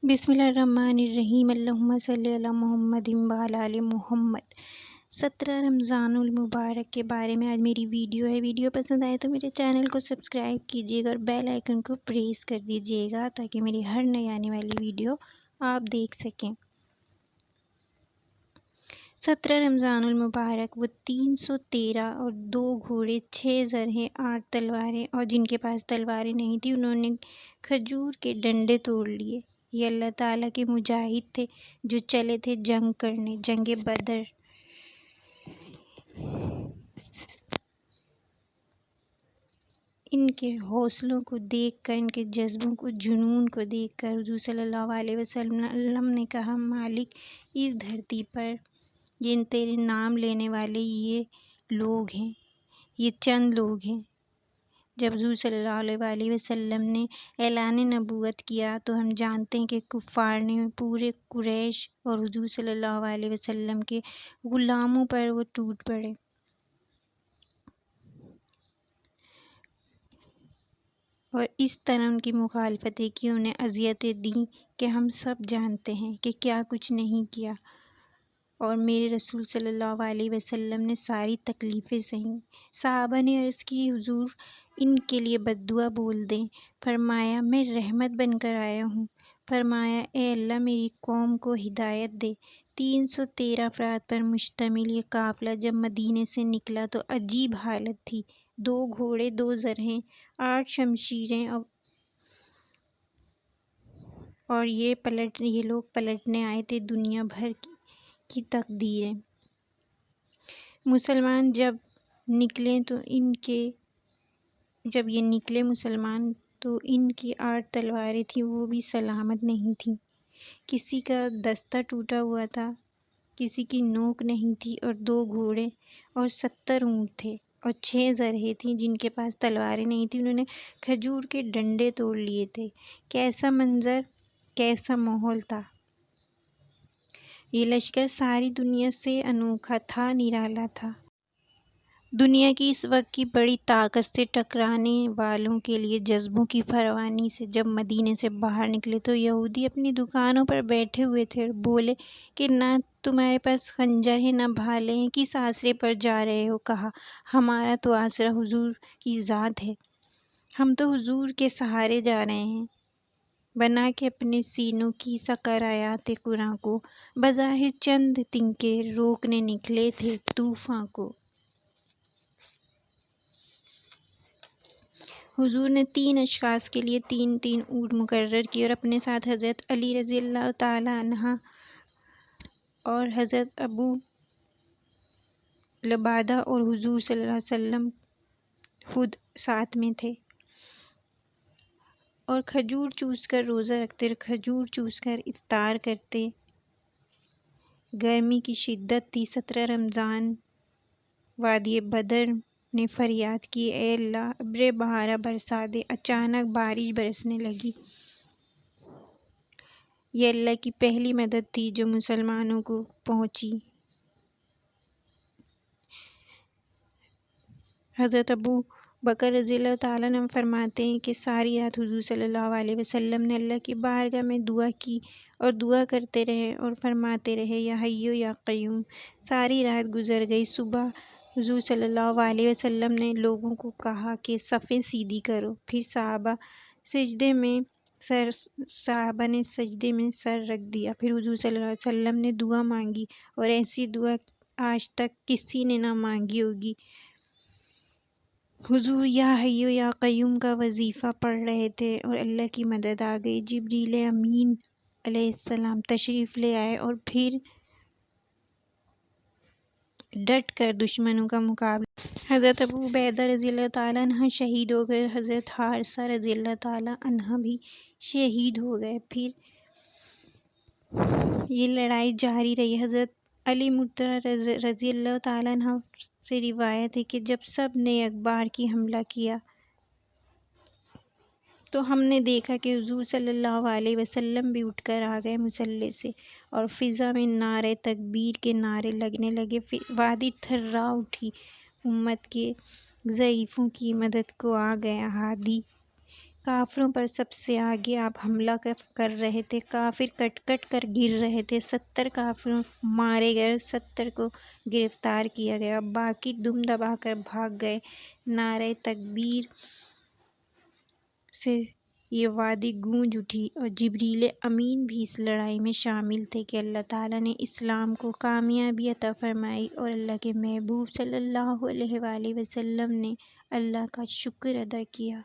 بسم اللہ الرحمن الرحیم، اللہم صلی علی محمد وعلی آل محمد۔ 17 رمضان المبارک کے بارے میں آج میری ویڈیو ہے۔ ویڈیو پسند آئے تو میرے چینل کو سبسکرائب کیجیے گا اور بیل آئیکن کو پریس کر دیجیے گا تاکہ میری ہر نئی آنے والی ویڈیو آپ دیکھ سکیں۔ 17 رمضان المبارک وہ 313 اور 2 گھوڑے، 6 زرہیں، 8 تلواریں اور جن کے پاس تلواریں نہیں تھیں انہوں نے کھجور کے ڈنڈے توڑ لیے۔ یہ اللہ تعالیٰ کے مجاہد تھے جو چلے تھے جنگ کرنے، جنگ بدر۔ ان کے حوصلوں کو دیکھ کر، ان کے جذبوں کو، جنون کو دیکھ کر حضور صلی اللہ علیہ وسلم نے کہا، مالک اس دھرتی پر جن تیرے نام لینے والے یہ لوگ ہیں، یہ چند لوگ ہیں۔ جب حضور صلی اللہ علیہ وسلم نے اعلان نبوت کیا تو ہم جانتے ہیں کہ کفار نے پورے قریش اور حضور صلی اللہ علیہ وسلم کے غلاموں پر وہ ٹوٹ پڑے اور اس طرح ان کی مخالفتیں کی، انہیں اذیتیں دیں کہ ہم سب جانتے ہیں کہ کیا کچھ نہیں کیا، اور میرے رسول صلی اللہ علیہ وسلم نے ساری تکلیفیں سہیں۔ صحابہ نے عرض کی، حضور ان کے لیے بد دعا بول دیں۔ فرمایا، میں رحمت بن کر آیا ہوں۔ فرمایا، اے اللہ میری قوم کو ہدایت دے۔ 313 افراد پر مشتمل یہ قافلہ جب مدینے سے نکلا تو عجیب حالت تھی۔ 2 گھوڑے، 2 زرہیں، 8 شمشیریں اور یہ لوگ پلٹنے آئے تھے دنیا بھر کی تقدیریں۔ مسلمان جب یہ نکلے مسلمان تو ان کی 8 تلواریں تھیں، وہ بھی سلامت نہیں تھیں۔ کسی کا دستہ ٹوٹا ہوا تھا، کسی کی نوک نہیں تھی، اور 2 گھوڑے اور 70 اونٹ تھے اور 6 زرہیں تھیں جن کے پاس تلواریں نہیں تھیں، انہوں نے کھجور کے ڈنڈے توڑ لیے تھے۔ کیسا منظر، کیسا ماحول تھا! یہ لشکر ساری دنیا سے انوکھا تھا، نرالا تھا۔ دنیا کی اس وقت کی بڑی طاقت سے ٹکرانے والوں کے لیے جذبوں کی فراوانی سے جب مدینے سے باہر نکلے تو یہودی اپنی دکانوں پر بیٹھے ہوئے تھے اور بولے کہ نہ تمہارے پاس خنجر ہے نہ بھالے ہیں، کس آسرے پر جا رہے ہو؟ کہا، ہمارا تو آسرا حضور کی ذات ہے، ہم تو حضور کے سہارے جا رہے ہیں۔ بنا کے اپنے سینوں کی سقر آیات قرآن کو بظاہر چند تنکے روکنے نکلے تھے طوفاں کو۔ حضور نے 3 اشخاص کے لیے 3 اونٹ مقرر کیے اور اپنے ساتھ حضرت علی رضی اللہ تعالیٰ عنہ اور حضرت ابو لبادہ اور حضور صلی اللہ علیہ وسلم خود ساتھ میں تھے اور کھجور چوس کر روزہ رکھتے اور کھجور چوس کر افطار کرتے۔ گرمی کی شدت تھی۔ 17 رمضان وادی بدر نے فریاد کی، اے اللہ ابر بہارا برسا دے۔ اچانک بارش برسنے لگی۔ یہ اللہ کی پہلی مدد تھی جو مسلمانوں کو پہنچی۔ حضرت ابو بکر رضی اللہ تعالیٰ عنہ فرماتے ہیں کہ ساری رات حضور صلی اللہ علیہ وسلم نے اللہ کی بارگاہ میں دعا کی اور دعا کرتے رہے اور فرماتے رہے، یا حیو یا قیوم۔ ساری رات گزر گئی۔ صبح حضور صلی اللہ علیہ وسلم نے لوگوں کو کہا کہ صفیں سیدھی کرو۔ پھر صحابہ نے سجدے میں سر رکھ دیا۔ پھر حضور صلی اللہ علیہ وسلم نے دعا مانگی اور ایسی دعا آج تک کسی نے نہ مانگی ہوگی۔ حضور یا حیو یا قیوم کا وظیفہ پڑھ رہے تھے اور اللہ کی مدد آ گئی۔ جبریل امین علیہ السلام تشریف لے آئے اور پھر ڈٹ کر دشمنوں کا مقابلہ۔ حضرت ابو عبیدہ رضی اللہ تعالیٰ عنہ شہید ہو گئے، حضرت حارثہ رضی اللہ تعالیٰ عنہ بھی شہید ہو گئے۔ پھر یہ لڑائی جاری رہی۔ حضرت علی مرتضیٰ رضی اللہ تعالیٰ عنہ سے روایت ہے کہ جب سب نے اکبار کی حملہ کیا تو ہم نے دیکھا کہ حضور صلی اللہ علیہ وسلم بھی اٹھ کر آ گئے مسلح سے اور فضا میں نعرہ تکبیر کے نعرے لگنے لگے۔ وادی تھرا اٹھی، امت کے ضعیفوں کی مدد کو آ گیا ہادی۔ کافروں پر سب سے آگے آپ حملہ کر رہے تھے، کافر کٹ کٹ کر گر رہے تھے، 70 کافروں مارے گئے، 70 کو گرفتار کیا گیا، باقی دم دبا کر بھاگ گئے۔ نعرہ تکبیر سے یہ وادی گونج اٹھی اور جبریل امین بھی اس لڑائی میں شامل تھے کہ اللہ تعالیٰ نے اسلام کو کامیابی عطا فرمائی اور اللہ کے محبوب صلی اللہ علیہ وآلہ وسلم نے اللہ کا شکر ادا کیا۔